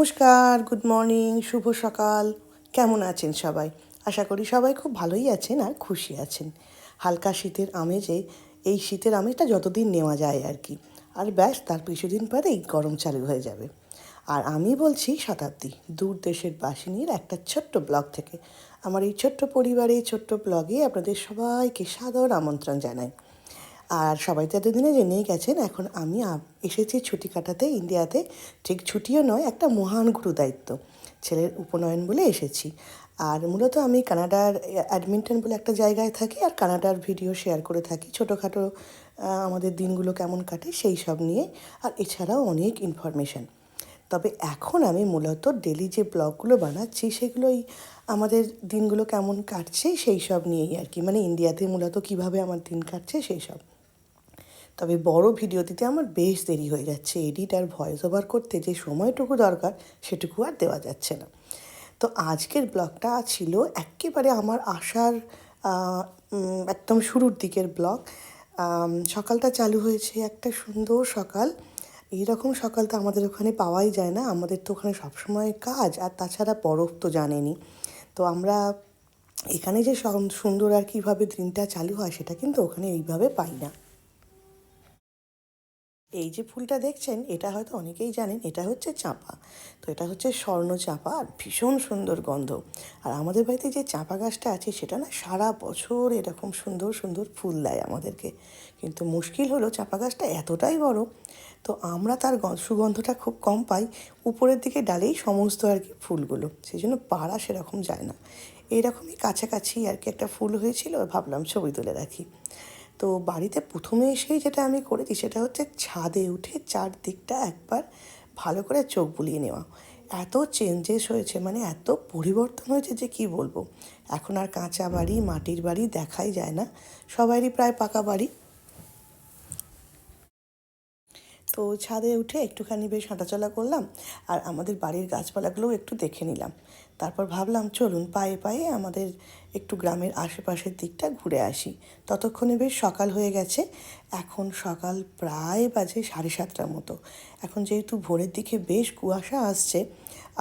নমস্কার, good morning, শুভ সকাল। কেমন আছেন সবাই? আশা করি সবাই খুব ভালোই আছেন আর খুশি আছেন। হালকা শীতের আমেজে এই শীতের আমেজটা যতদিন নেওয়া যায় আর কি। আর ব্যাস তার কিছুদিন পরেই গরম চালু হয়ে যাবে। আর আমি বলছি শতাব্দী, দূর দেশের বাসিনীর একটা ছোট্ট ব্লগ থেকে। আমার এই ছোট্ট পরিবারে ছোট্ট ব্লগে আপনাদের সবাইকে সাদর আমন্ত্রণ জানাই। আর সবাই তো এতদিনে জেনেই গেছেন, এখন আমি এসেছি ছুটি কাটাতে ইন্ডিয়াতে। ঠিক ছুটিও নয়, একটা মহান গুরুদায়িত্ব। ছেলের উপনয়ন বলে এসেছি। আর মূলত আমি কানাডার অ্যাডমিন্টন বলে একটা জায়গায় থাকি, আর কানাডার ভিডিও শেয়ার করে থাকি ছোটোখাটো আমাদের দিনগুলো কেমন কাটে সেই সব নিয়ে। আর এছাড়াও অনেক ইনফরমেশান। তবে এখন আমি মূলত ডেলি যে ব্লগগুলো বানাচ্ছি সেগুলোই আমাদের দিনগুলো কেমন কাটছে সেই সব নিয়েই আর কি, মানে ইন্ডিয়াতে মূলত কীভাবে আমার দিন কাটছে সেই সব। তবে বড় ভিডিও দিতে আমার বেশ দেরি হয়ে যাচ্ছে। এডিট আর ভয়েস ওভার করতে যে সময়টুকু দরকার সেটুকু আর দেওয়া যাচ্ছে না। তো আজকের ব্লগটা ছিল একেবারে আমার আসার একদম শুরুর দিকের ব্লগ। সকালটা চালু হয়েছে, একটা সুন্দর সকাল। এইরকম সকাল তো আমাদের ওখানে পাওয়াই যায় না। আমাদের তো ওখানে সবসময় কাজ, আর তাছাড়া বরফ তো জানেনই। তো আমরা এখানে যে সুন্দর আর কীভাবে দিনটা চালু হয় সেটা কিন্তু ওখানে এইভাবে পাই না। এই যে ফুলটা দেখছেন এটা হয়তো অনেকেই জানেন, এটা হচ্ছে চাঁপা। তো এটা হচ্ছে স্বর্ণ চাঁপা, আর ভীষণ সুন্দর গন্ধ। আর আমাদের বাড়িতে যে চাঁপা গাছটা আছে সেটা না সারা বছর এরকম সুন্দর সুন্দর ফুল দেয় আমাদেরকে। কিন্তু মুশকিল হলো চাঁপা গাছটা এতটাই বড়, তো আমরা তার সুগন্ধটা খুব কম পাই। উপরের দিকে ডালেই সমস্ত আর কি ফুলগুলো, সেই জন্য পাড়া সেরকম যায় না। এইরকমই কাছাকাছি আর কি একটা ফুল হয়েছিল, ভাবলাম ছবি তুলে রাখি। তো বাড়িতে প্রথমে এসেই যেটা আমি করেছি সেটা হচ্ছে ছাদে উঠে চারদিকটা একবার ভালো করে চোখ বুলিয়ে নেওয়া। এত চেঞ্জেস হয়েছে, মানে এত পরিবর্তন হয়েছে যে কি বলবো। এখন আর কাঁচা বাড়ি, মাটির বাড়ি দেখাই যায় না, সবারই প্রায় পাকা বাড়ি। তো ছাদে উঠে একটুখানি বেশ হাঁটাচলা করলাম, আর আমাদের বাড়ির গাছপালাগুলোও একটু দেখে নিলাম। তারপর ভাবলাম চলুন পায়ে পায়ে আমাদের একটু গ্রামের আশেপাশের দিকটা ঘুরে আসি। ততক্ষণে বেশ সকাল হয়ে গেছে। এখন সকাল প্রায় বাজে 7:30টার মতো। এখন যেহেতু ভোরের দিকে বেশ কুয়াশা আসছে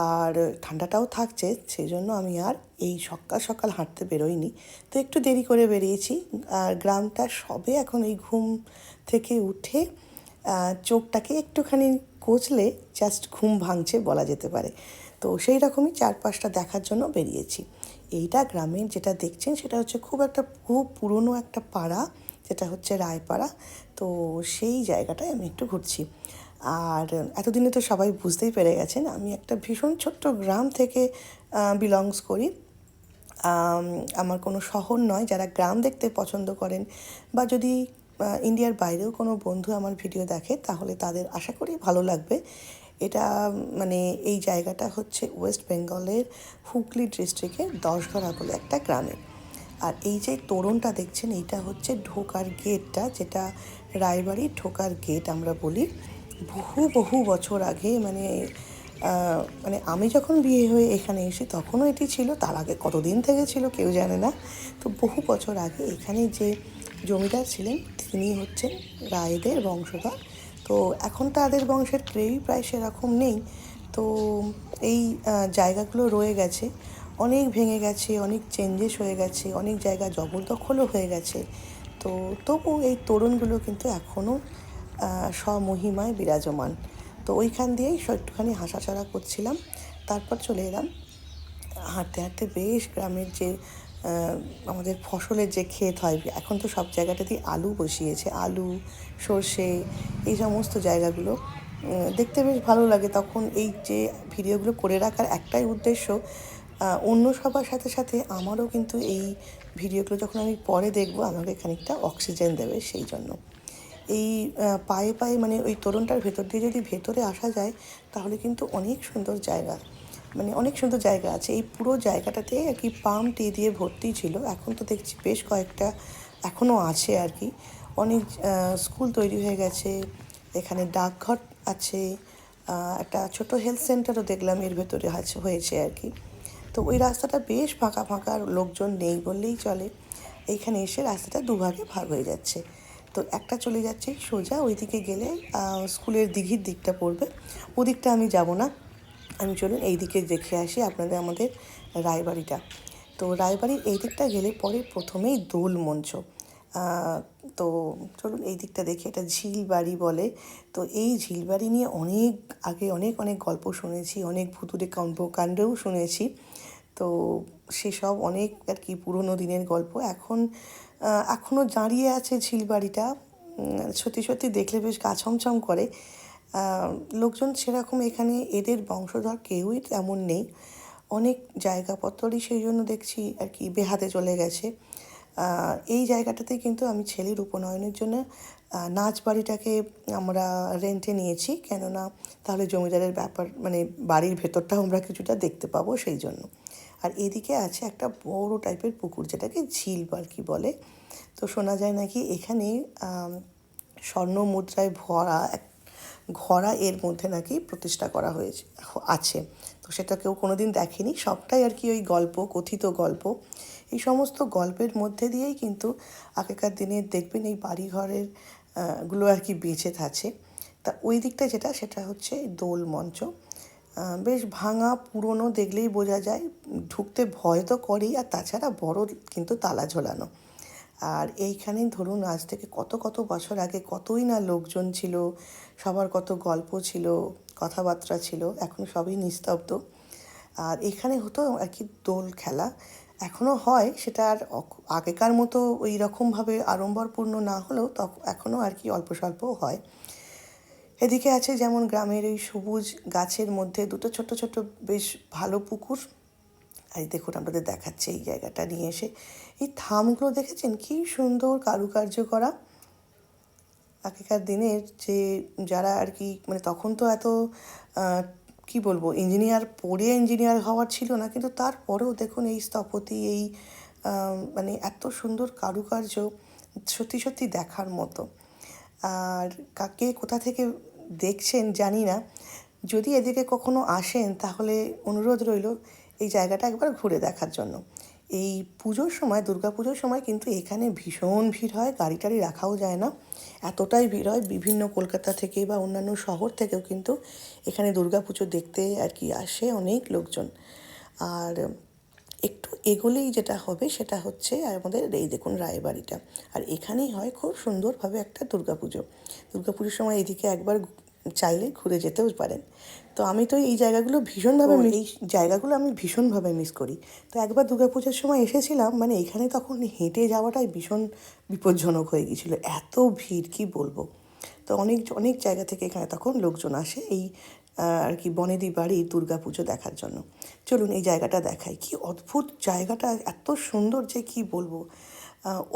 আর ঠান্ডাটাও থাকছে, সেই জন্য আমি আর এই সকাল সকাল হাঁটতে বেরোইনি। তো একটু দেরি করে বেরিয়েছি। আর গ্রামটা সবে এখন এই ঘুম থেকে উঠে চোখটাকে একটুখানি কচলে জাস্ট ঘুম ভাঙছে বলা যেতে পারে। তো সেই রকমই চারপাশটা দেখার জন্য বেরিয়েছি। এইটা গ্রামের যেটা দেখছেন সেটা হচ্ছে খুব পুরনো একটা পাড়া, যেটা হচ্ছে রায়পাড়া। তো সেই জায়গাটায় আমি একটু ঘুরছি। আর এতদিনে তো সবাই বুঝতেই পেরে গেছেন আমি একটা ভীষণ ছোট্ট গ্রাম থেকে বিলংস করি। আমার কোনো শহর নয়। যারা গ্রাম দেখতে পছন্দ করেন বা যদি ইন্ডিয়ার বাইরেও কোনো বন্ধু আমার ভিডিও দেখে তাহলে তাদের আশা করি ভালো লাগবে। এটা মানে এই জায়গাটা হচ্ছে ওয়েস্ট বেঙ্গলের হুগলি ডিস্ট্রিক্টের দশঘরা বলে একটা গ্রামে। আর এই যে তোরণটা দেখছেন এইটা হচ্ছে ঢোকার গেটটা, যেটা রায়বাড়ির ঢোকার গেট আমরা বলি। বহু বহু বছর আগে মানে আমি যখন বিয়ে হয়ে এখানে এসে তখনও এটি ছিল, তার আগে কতদিন থেকে ছিল কেউ জানে না। তো বহু বছর আগে এখানে যে জমিদার ছিলেন তিনি হচ্ছেন রায়দের বংশধর। তো এখন তাদের বংশের কেউই প্রায় সেরকম নেই। তো এই জায়গাগুলো রয়ে গেছে, অনেক ভেঙে গেছে, অনেক চেঞ্জেস হয়ে গেছে, অনেক জায়গা জবরদখলও হয়ে গেছে। তো তবু এই তোরণগুলো কিন্তু এখনও স্বমহিমায় বিরাজমান। তো ওইখান দিয়েই একটুখানি হাঁটাচলা করছিলাম। তারপর চলে এলাম হাঁটতে হাঁটতে বেশ গ্রামের যে আমাদের ফসলের যে ক্ষেত হয়, এখন তো সব জায়গাটাতেই আলু বসিয়েছে, আলু, সর্ষে, এই সমস্ত জায়গাগুলো দেখতে বেশ ভালো লাগে। তখন এই যে ভিডিওগুলো করে রাখার একটাই উদ্দেশ্য, অন্য সবার সাথে সাথে আমারও কিন্তু এই ভিডিওগুলো যখন আমি পরে দেখবো আমাকে খানিকটা অক্সিজেন দেবে, সেই জন্য। এই পায়ে পায়ে মানে ওই তোরণটার ভেতর দিয়ে যদি ভেতরে আসা যায় তাহলে কিন্তু অনেক সুন্দর জায়গা, মানে অনেক সুন্দর জায়গা আছে। এই পুরো জায়গাটাতে আর কি পাম টি দিয়ে ভর্তি ছিল। এখন তো দেখছি বেশ কয়েকটা এখনও আছে আর কি। অনেক স্কুল তৈরি হয়ে গেছে, এখানে ডাকঘর আছে, একটা ছোট হেলথ সেন্টারও দেখলাম এর ভেতরে হয়েছে আর কি। তো ওই রাস্তাটা বেশ ফাঁকা ফাঁকা, লোকজন নেই বললেই চলে। এইখানে এসে রাস্তাটা দুভাগে ভাগ হয়ে যাচ্ছে। তো একটা চলে যাচ্ছে সোজা, ওইদিকে গেলে স্কুলের দিঘির দিকটা পড়বে, ওদিকটা আমি যাব না। আমি চলুন এই দিকে দেখে আসি আপনাদের আমাদের রায়বাড়িটা। তো রায়বাড়ির এই দিকটা গেলে পরে প্রথমেই দোল মঞ্চ। তো চলুন এই দিকটা দেখি, এটা ঝিলবাড়ি বলে। তো এই ঝিলবাড়ি নিয়ে অনেক আগে অনেক অনেক গল্প শুনেছি, অনেক ভুতুড়ে কর্মকাণ্ডও শুনেছি। তো সেসব অনেক আর কি পুরোনো দিনের গল্প এখনও দাঁড়িয়ে আছে ঝিলবাড়িটা। সত্যি সত্যি দেখলে বেশ গা ছমছম করে। লোকজন সেরকম এখানে এদের বংশধর কেউই তেমন নেই। অনেক জায়গাপত্রই সেই জন্য দেখছি আর কি বেহাতে চলে গেছে। এই জায়গাটাতে কিন্তু আমি ছেলের উপনয়নের জন্য নাচ বাড়িটাকে আমরা রেন্টে নিয়েছি, কেননা তাহলে জমিদারের ব্যাপার মানে বাড়ির ভেতরটাও আমরা কিছুটা দেখতে পাবো সেই জন্য। আর এদিকে আছে একটা বড় টাইপের পুকুর, যেটাকে ঝিল আর কি বলে। তো শোনা যায় নাকি এখানে স্বর্ণ মুদ্রায় ভরা এক ঘোড়া এর মধ্যে নাকি প্রতিষ্ঠা করা হয়েছে আছে। তো সেটা কেউ কোনো দিন দেখেনি, সবটাই আর কি ওই গল্প, কথিত গল্প। এই সমস্ত গল্পের মধ্যে দিয়েই কিন্তু আগেকার দিনে দেখবেন এই বাড়িঘরের গুলো আর কি বেঁচে থাকে। তা ওই দিকটা সেটা হচ্ছে দোল মঞ্চ। বেশ ভাঙা পুরনো, দেখলেই বোঝা যায়, ঢুকতে ভয় তো করেই, আর তাছাড়া বড় কিন্তু তালা ঝোলানো। আর এইখানে ধরুন আজ থেকে কত কত বছর আগে কতই না লোকজন ছিল, সবার কত গল্প ছিল, কথাবার্তা ছিল, এখন সবই নিস্তব্ধ। আর এখানে হতো আর কি দোল খেলা, এখনও হয়, সেটা আর আগেকার মতো ওই রকমভাবে আড়ম্বরপূর্ণ না হলেও এখনও আর কি অল্প স্বল্প হয়। এদিকে আছে যেমন গ্রামের ওই সবুজ গাছের মধ্যে দুটো ছোট ছোট বেশ ভালো পুকুর। আর দেখুন আপনাদের দেখাচ্ছে এই জায়গাটা নিয়ে এসে, এই থামগুলো দেখেছেন কি সুন্দর কারুকার্য করা। আগেকার দিনের যে যারা আর কি মানে তখন তো এত কি বলবো ইঞ্জিনিয়ার পড়ে ইঞ্জিনিয়ার হওয়ার ছিল না, কিন্তু তারপরেও দেখুন এই স্থপতি এই মানে এত সুন্দর কারুকার্য সত্যি সত্যি দেখার মতো। আর কাকে কোথা থেকে দেখছেন জানি না, যদি এদিকে কখনো আসেন তাহলে অনুরোধ রইল এই জায়গাটা একবার ঘুরে দেখার জন্য। এই পুজোর সময়, দুর্গা পুজোর সময় কিন্তু এখানে ভীষণ ভিড় হয়, গাড়ি টাড়ি রাখাও যায় না, এতটাই ভিড় হয়। বিভিন্ন কলকাতা থেকে বা অন্যান্য শহর থেকেও কিন্তু এখানে দুর্গা পুজো দেখতে আর কি আসে অনেক লোকজন। আর একটু এগোলেই যেটা হবে সেটা হচ্ছে আমাদের এই দেখুন রায়বাড়িটা। আর এখানেই হয় খুব সুন্দরভাবে একটা দুর্গাপুজো। দুর্গাপুজোর সময় এদিকে একবার চাইলে ঘুরে যেতেও পারেন। তো আমি তো এই জায়গাগুলো ভীষণভাবে মিস করি। তো একবার দুর্গাপুজোর সময় এসেছিলাম, মানে এখানে তখন হেঁটে যাওয়াটাই ভীষণ বিপজ্জনক হয়ে গিয়েছিলো, এত ভিড় কি বলবো। তো অনেক অনেক জায়গা থেকে এখানে তখন লোকজন আসে এই আর কি বনেদি বাড়ির দুর্গা পুজো দেখার জন্য। চলুন এই জায়গাটা দেখাই, কি অদ্ভুত জায়গাটা, এত সুন্দর যে কি বলবো।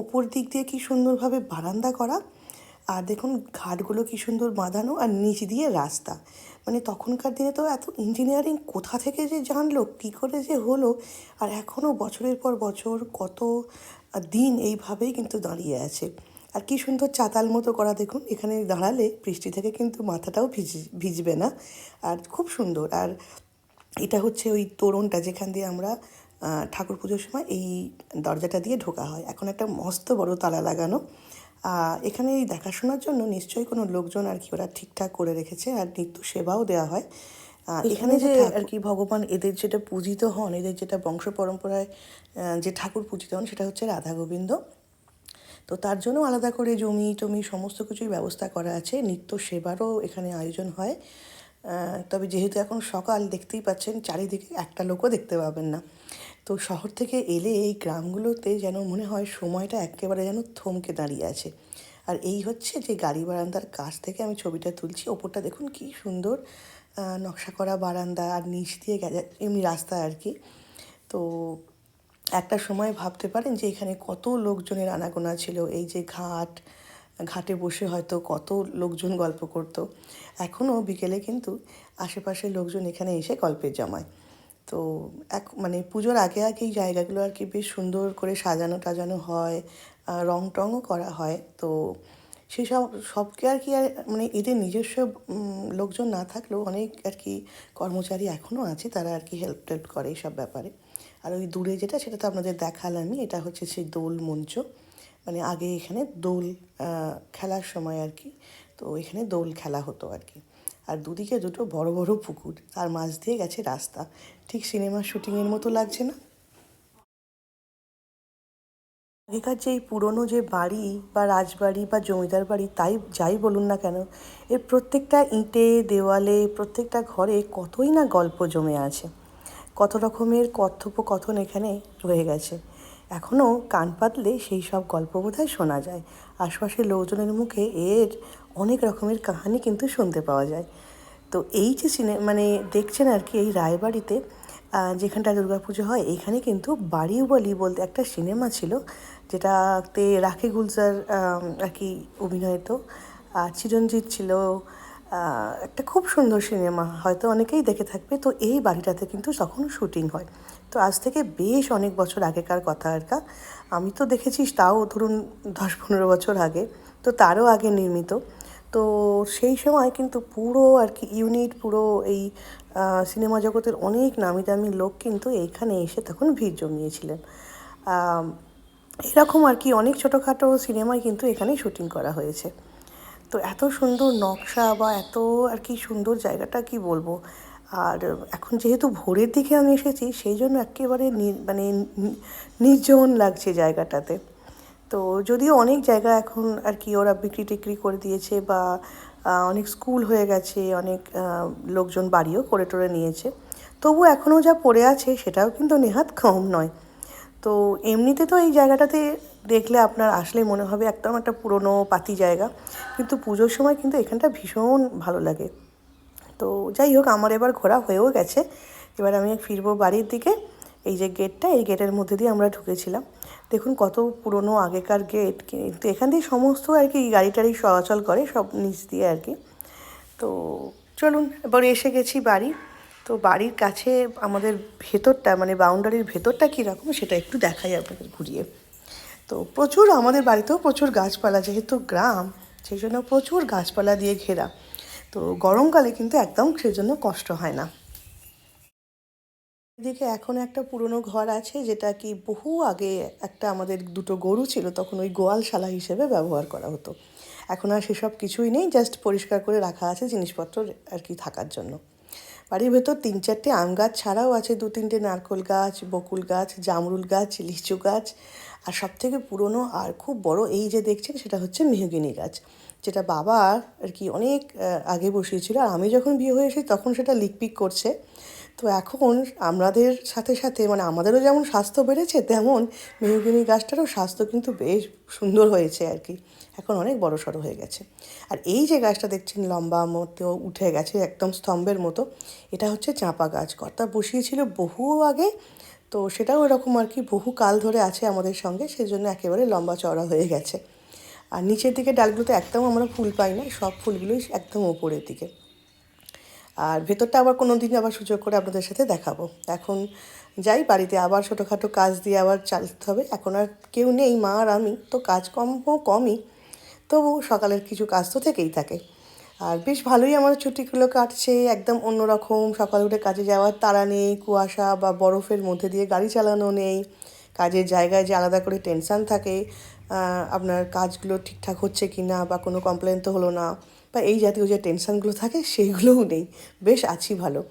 ওপর দিক দিয়ে কি সুন্দরভাবে বারান্দা করা, আর দেখুন ঘাটগুলো কি সুন্দর বাঁধানো, আর নিচ দিয়ে রাস্তা। মানে তখনকার দিনে তো এত ইঞ্জিনিয়ারিং কোথা থেকে যে জানলো, কী করে যে হলো, আর এখনও বছরের পর বছর কত দিন এইভাবেই কিন্তু দাঁড়িয়ে আছে। আর কি সুন্দর চাতাল মতো করা, দেখুন এখানে দাঁড়ালে বৃষ্টি থেকে কিন্তু মাথাটাও ভিজবে না, আর খুব সুন্দর। আর এটা হচ্ছে ওই তোরণটা যেখান দিয়ে আমরা ঠাকুর পুজোর সময় এই দরজাটা দিয়ে ঢোকা হয়। এখন একটা মস্ত বড় তালা লাগানো। এখানে এই দেখাশোনার জন্য নিশ্চয়ই কোনো লোকজন আর কি ওরা ঠিকঠাক করে রেখেছে, আর নিত্য সেবাও দেওয়া হয়। এখানে যে আর কি ভগবান এদের যেটা পূজিত হন, এদের যেটা বংশ পরম্পরায় যে ঠাকুর পূজিত হন সেটা হচ্ছে রাধা গোবিন্দ। তো তার জন্য আলাদা করে জমি টমি সমস্ত কিছুই ব্যবস্থা করা আছে, নিত্য সেবারও এখানে আয়োজন হয়। তবে যেহেতু এখন সকাল, দেখতেই পাচ্ছেন চারিদিকে একটা লোকও দেখতে পাবেন না। তো শহর থেকে এলে এই গ্রামগুলোতে যেন মনে হয় সময়টা একেবারে যেন থমকে দাঁড়িয়ে আছে। আর এই হচ্ছে যে গাড়ি বারান্দার কাছ থেকে আমি ছবিটা তুলছি, ওপরটা দেখুন কি সুন্দর নকশা করা বারান্দা, আর নিচ দিয়ে এমনি রাস্তা আর কি। তো একটা সময় ভাবতে পারেন যে এখানে কত লোকজনের আনাগোনা ছিল, এই যে ঘাটে বসে হয়তো কত লোকজন গল্প করত। এখনও বিকেলে কিন্তু আশেপাশের লোকজন এখানে এসে গল্পের জমায়। তো মানে পুজোর আগে আগে এই জায়গাগুলো আর কি বেশ সুন্দর করে সাজানো টাজানো হয়, রং টংও করা হয়। তো সেসব সবকে আর কি মানে এদের নিজস্ব লোকজন না থাকলেও অনেক আর কি কর্মচারী এখনও আছে, তারা আর কি হেল্প টেল্প করে এইসব ব্যাপারে। আর ওই দূরে যেটা তো আপনাদের দেখালামই, এটা হচ্ছে সেই দোল মঞ্চ। মানে আগে এখানে দোল খেলার সময় আর কি, তো এখানে দোল খেলা হতো আর কি। আর দুদিকে দুটো বড় বড় পুকুর, তার মাঝ দিয়ে গেছে রাস্তা। ঠিক সিনেমার শুটিংয়ের মতো লাগছে না? আগেকার যে এই পুরনো যে বাড়ি বা রাজবাড়ি বা জমিদার বাড়ি তাই যাই বলুন না কেন, এর প্রত্যেকটা ইঁটে দেওয়ালে প্রত্যেকটা ঘরে কতই না গল্প জমে আছে, কত রকমের কথোপকথন এখানে রয়ে গেছে। এখনও কান পাতলে সেই সব গল্প বোধহয় শোনা যায়। আশপাশের লোকজনের মুখে এর অনেক রকমের কাহানি কিন্তু শুনতে পাওয়া যায়। তো এই যে মানে দেখছেন আর কি, এই রায়বাড়িতে যেখানটায় দুর্গাপুজো হয়, এইখানে কিন্তু বাড়িওয়ালি বলতে একটা সিনেমা ছিল, যেটাতে রাখি গুলজার আর কি অভিনয়ত, আর চিরঞ্জিত ছিল। একটা খুব সুন্দর সিনেমা, হয়তো অনেকেই দেখে থাকবে। তো এই বাড়িটাতে কিন্তু তখন শুটিং হয়। তো আজ থেকে বেশ অনেক বছর আগেকার কথা আর কা, আমি তো দেখেছি তাও ধরুন 10-15 বছর আগে, তো তারও আগে নির্মিত। তো সেই সময় কিন্তু পুরো আর কি ইউনিট, পুরো এই সিনেমা জগতের অনেক নামি দামি লোক কিন্তু এইখানে এসে তখন ভিড় জমিয়েছিলেন। এরকম আর কি অনেক ছোটোখাটো সিনেমায় কিন্তু এখানেই শুটিং করা হয়েছে। তো এত সুন্দর নকশা বা এত আর কি সুন্দর জায়গাটা কি বলবো। আর এখন যেহেতু ভোরের দিকে আমি এসেছি, সেই জন্য একেবারে মানে নির্জন লাগছে জায়গাটাতে। তো যদিও অনেক জায়গা এখন আর কি ওরা বিক্রি টিক্রি করে দিয়েছে, বা অনেক স্কুল হয়ে গেছে, অনেক লোকজন বাড়িও করে টোরে নিয়েছে, তবু এখনও যা পড়ে আছে সেটাও কিন্তু নেহাত কম নয়। তো এমনিতে তো এই জায়গাটাতে দেখলে আপনার আসলে মনে হবে একদম একটা পুরনো পাতি জায়গা, কিন্তু পুজোর সময় কিন্তু এখানটা ভীষণ ভালো লাগে। তো যাই হোক, আমার এবার ঘোরা হয়েও গেছে। এবার আমি ফিরবো বাড়ির দিকে। এই যে গেটটা, এই গেটের মধ্যে দিয়ে আমরা ঢুকেছিলাম। দেখুন কত পুরনো আগেকার গেট, কিন্তু এখান দিয়ে সমস্ত আর কি গাড়ি টাড়ি চলাচল করে সব নিচ দিয়ে আর কি। তো চলুন, এবার এসে গেছি বাড়ি। তো বাড়ির কাছে আমাদের ভেতরটা, মানে বাউন্ডারির ভেতরটা কীরকম সেটা একটু দেখাই আপনাদের ঘুরিয়ে। তো প্রচুর আমাদের বাড়িতেও প্রচুর গাছপালা, যেহেতু গ্রাম সেই জন্য প্রচুর গাছপালা দিয়ে ঘেরা। তো গরমকালে কিন্তু একদম সেজন্য কষ্ট হয় না। এদিকে এখন একটা পুরনো ঘর আছে, যেটা কি বহু আগে একটা আমাদের দুটো গরু ছিল, তখন ওই গোয়ালশালা হিসেবে ব্যবহার করা হতো। এখন আর সেসব কিছুই নেই, জাস্ট পরিষ্কার করে রাখা আছে জিনিসপত্র আর কি থাকার জন্য। বাড়ির ভেতর 3-4টে আম গাছ ছাড়াও আছে 2-3টে নারকেল গাছ, বকুল গাছ, জামরুল গাছ, লিচু গাছ, আর সবথেকে পুরনো আর খুব বড় এই যে দেখছেন সেটা হচ্ছে মেহগিনি গাছ, যেটা বাবা আর কি অনেক আগে বসিয়েছিল। আর আমি যখন বিয়ে হয়ে এসেছি তখন সেটা লিকপিক করছে। তো এখন আমাদের সাথে সাথে মানে আমাদেরও যেমন স্বাস্থ্য বেড়েছে, তেমন মেহগিনি গাছটারও স্বাস্থ্য কিন্তু বেশ সুন্দর হয়েছে আর কি, এখন অনেক বড় সড়ো হয়ে গেছে। আর এই যে গাছটা দেখছেন লম্বা মতো উঠে গেছে একদম স্তম্ভের মতো, এটা হচ্ছে চাঁপা গাছ, কর্তা বসিয়েছিল বহু আগে। তো সেটাও এরকম আর কি বহু কাল ধরে আছে আমাদের সঙ্গে, সেই জন্য একেবারে লম্বা চওড়া হয়ে গেছে। আর নিচের দিকে ডালগুলোতে একদম আমরা ফুল পাই না, সব ফুলগুলোই একদম ওপরের দিকে। আর ভেতরটা আবার কোনো দিন আবার সুযোগ করে আপনাদের সাথে দেখাবো। এখন যাই, বাড়িতে আবার ছোটোখাটো কাজ দিয়ে আবার চালাতে হবে। এখন আর কেউ নেই, মা আর আমি, তো কাজ কমই, তবু সকালের কিছু কাজ তো থেকেই থাকে। আর বেশ ভালোই আমার ছুটিগুলো কাটছে, একদম অন্যরকম। সকালে উঠে কাজে যাওয়ার তাড়া নেই, কুয়াশা বা বরফের মধ্যে দিয়ে গাড়ি চালানো নেই, কাজের জায়গায় যে আলাদা করে টেনশান থাকে আপনার কাজগুলো ঠিকঠাক হচ্ছে কি না, বা কোনো কমপ্লেন তো হলো না, বা এই জাতীয় যে টেনশানগুলো থাকে সেইগুলোও নেই। বেশ আছি ভালো,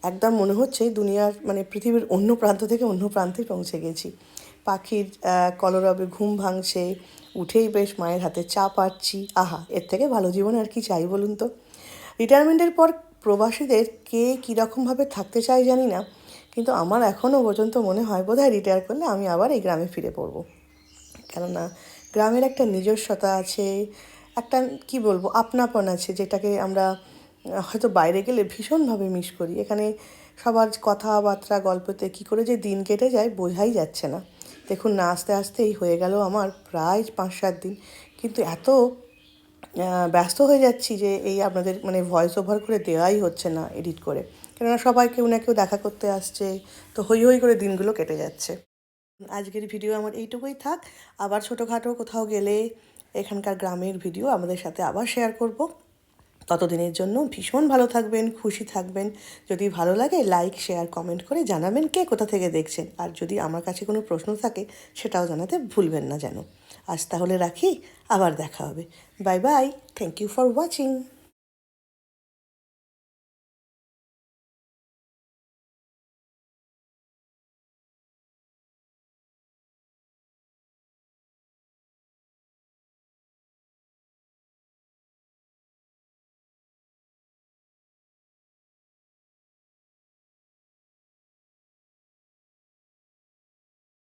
একদম মনে হচ্ছে দুনিয়ার মানে পৃথিবীর অন্য প্রান্ত থেকে অন্য প্রান্তে পৌঁছে গেছি। পাখির কলরবে ঘুম ভাঙছে, উঠেই বেশ মায়ের হাতে চা পাচ্ছি। আহা, এর থেকে ভালো জীবন আর কি চাই বলুন তো। রিটায়ারমেন্টের পর প্রবাসীদের কে কীরকমভাবে থাকতে চায় জানি না, কিন্তু আমার এখনও পর্যন্ত মনে হয় বোধহয় রিটায়ার করলে আমি আবার এই গ্রামে ফিরে পড়বো। কেননা গ্রামের একটা নিজস্বতা আছে, একটা কি বলবো আপনাপন আছে, যেটাকে আমরা হয়তো বাইরে গেলে ভীষণভাবে মিস করি। এখানে সবার কথাবার্তা গল্পতে কী করে যে দিন কেটে যায় বোঝাই যাচ্ছে না। দেখুন না, আস্তে আস্তেই হয়ে গেল আমার প্রায় 5-7 দিন, কিন্তু এত ব্যস্ত হয়ে যাচ্ছি যে এই আপনাদের মানে ভয়েস ওভার করে দেওয়াই হচ্ছে না এডিট করে, কেননা সবাই কেউ না কেউ দেখা করতে আসছে, তো হই হই করে দিনগুলো কেটে যাচ্ছে। আজকের ভিডিও আমার এইটুকুই থাক। আবার ছোটোখাটো কোথাও গেলে এখানকার গ্রামের ভিডিও আমাদের সাথে আবার শেয়ার করব। ততদিনের জন্য ভীষণ ভালো থাকবেন, খুশি থাকবেন। যদি ভালো লাগে লাইক, শেয়ার, কমেন্ট করে জানাবেন কে কোথা থেকে দেখছেন। আর যদি আমার কাছে কোনো প্রশ্ন থাকে সেটাও জানাতে ভুলবেন না যেন। আজ তাহলে রাখি, আবার দেখা হবে। Bye bye, thank you for watching.